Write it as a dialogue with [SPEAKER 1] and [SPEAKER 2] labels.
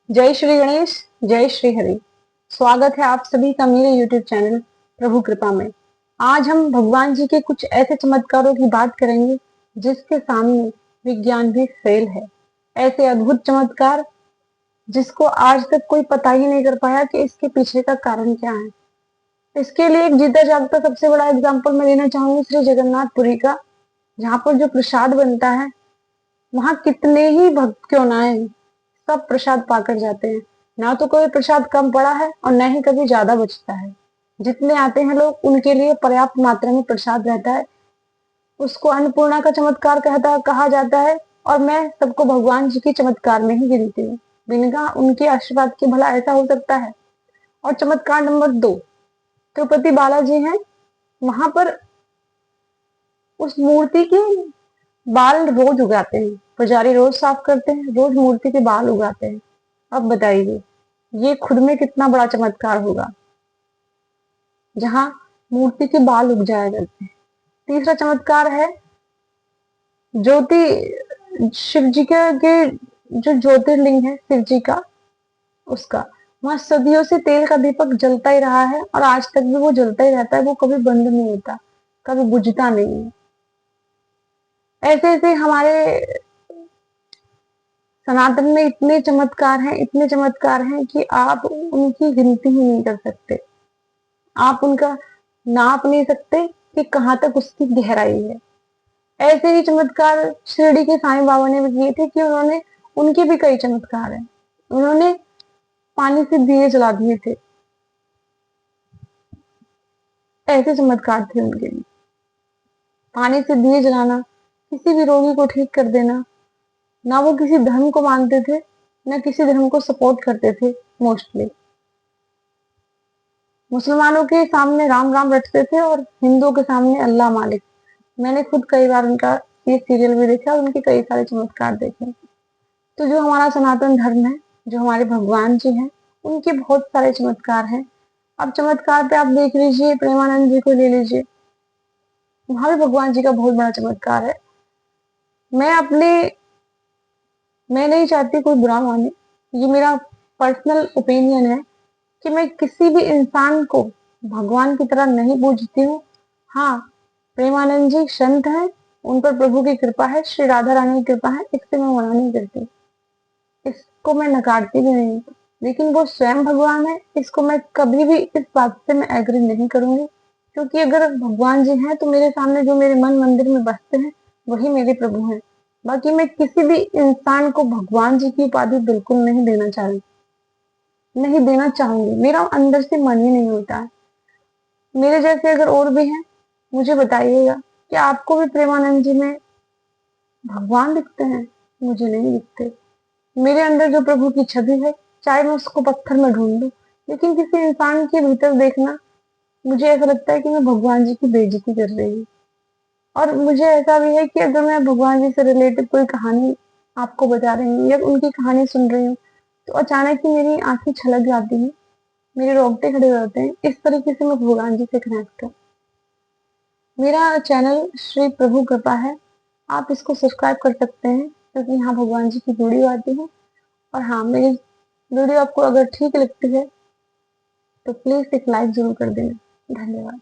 [SPEAKER 1] जय श्री गणेश, जय श्री हरि। स्वागत है आप सभी का मेरे YouTube चैनल प्रभु कृपा में। आज हम भगवान जी के कुछ ऐसे चमत्कारों की बात करेंगे जिसके सामने विज्ञान भी फेल है। ऐसे अद्भुत चमत्कार जिसको आज तक कोई पता ही नहीं कर पाया कि इसके पीछे का कारण क्या है। इसके लिए एक जीता जागता सबसे बड़ा एग्जाम्पल मैं देना चाहूंगी श्री जगन्नाथपुरी का, जहाँ पर जो प्रसाद बनता है वहां कितने ही भक्त क्यों ना आए, सब प्रसाद पाकर जाते हैं। ना तो कोई प्रसाद कम पड़ा है और न ही कभी ज्यादा बचता है। जितने आते हैं लोग उनके लिए पर्याप्त मात्रा में प्रसाद रहता है। उसको अन्नपूर्णा का चमत्कार कहा जाता है। और मैं सबको भगवान जी के चमत्कार में ही गिनती हूँ। बिना उनके आशीर्वाद के भला ऐसा हो सकता है। और चमत्कार नंबर 2, तिरुपति बालाजी हैं, वहां पर उस मूर्ति के बाल रोज उगाते हैं। पुजारी रोज साफ करते हैं, रोज मूर्ति के बाल उगाते हैं। अब बताइए ये खुद में कितना बड़ा चमत्कार होगा, जहां मूर्ति के बाल उग जाया करते हैं। तीसरा चमत्कार है ज्योति, शिव जी के जो ज्योतिर्लिंग है शिव जी का, उसका वहां सदियों से तेल का दीपक जलता ही रहा है और आज तक भी वो जलता ही रहता है। वो कभी बंद नहीं होता, कभी बुझता नहीं है। ऐसे ऐसे हमारे सनातन में इतने चमत्कार हैं, इतने चमत्कार हैं कि आप उनकी गिनती ही नहीं कर सकते। आप उनका नाप नहीं सकते कि कहाँ तक उसकी गहराई है। ऐसे ही चमत्कार शिरडी के साईं बाबा ने भी किए थे कि उन्होंने, उनके भी कई चमत्कार हैं। उन्होंने पानी से दिए जला दिए थे, ऐसे चमत्कार थे उनके भी। पानी से दिए जलाना, किसी भी रोगी को ठीक कर देना। ना वो किसी धर्म को मानते थे, ना किसी धर्म को सपोर्ट करते थे। मोस्टली मुसलमानों के सामने राम राम रटते थे और हिंदुओं के सामने अल्लाह मालिक। मैंने खुद कई बार उनका ये सीरियल भी देखा और उनके कई सारे चमत्कार देखे। तो जो हमारा सनातन धर्म है, जो हमारे भगवान जी हैं, उनके बहुत सारे चमत्कार हैं। अब चमत्कार पे आप देख लीजिए, प्रेमानंद जी को ले लीजिए, वहां भी भगवान जी का बहुत बड़ा चमत्कार है। मैं अपने मैं नहीं चाहती कोई बुरा माने, ये मेरा पर्सनल ओपिनियन है कि मैं किसी भी इंसान को भगवान की तरह नहीं पूजती हूँ। हाँ, प्रेमानंद जी संत हैं, उन पर प्रभु की कृपा है, श्री राधा रानी की कृपा है, इससे मैं मना नहीं करती, इसको मैं नकारती भी नहीं। लेकिन वो स्वयं भगवान है, इसको मैं कभी भी इस बात से मैं एग्री नहीं करूंगी। क्योंकि अगर भगवान जी हैं तो मेरे सामने जो मेरे मन मंदिर में बसते हैं वही मेरे प्रभु हैं। बाकी मैं किसी भी इंसान को भगवान जी की उपाधि बिल्कुल नहीं देना चाहूंगी। मेरा अंदर से मन ही नहीं होता है। मेरे जैसे अगर और भी हैं, मुझे बताइएगा कि आपको भी प्रेमानंद जी में भगवान दिखते हैं। मुझे नहीं दिखते। मेरे अंदर जो प्रभु की छवि है, चाहे मैं उसको पत्थर में ढूंढ लूं, लेकिन किसी इंसान के भीतर देखना, मुझे ऐसा लगता है कि मैं भगवान जी की बेइज्जती कर रही हूँ। और मुझे ऐसा भी है कि अगर मैं भगवान जी से रिलेटेड कोई कहानी आपको बता रही हूँ या उनकी कहानी सुन रही हूँ, तो अचानक ही मेरी आंखें छलक जाती हैं, मेरे रोंगटे खड़े हो जाते हैं। इस तरीके से मैं भगवान जी से कनेक्ट हूँ। मेरा चैनल श्री प्रभु कृपा है, आप इसको सब्सक्राइब कर सकते हैं क्योंकि यहाँ भगवान जी की वीडियो आती है। और हाँ, मेरी वीडियो आपको अगर ठीक लगती है तो प्लीज एक लाइक जरूर कर देना। धन्यवाद।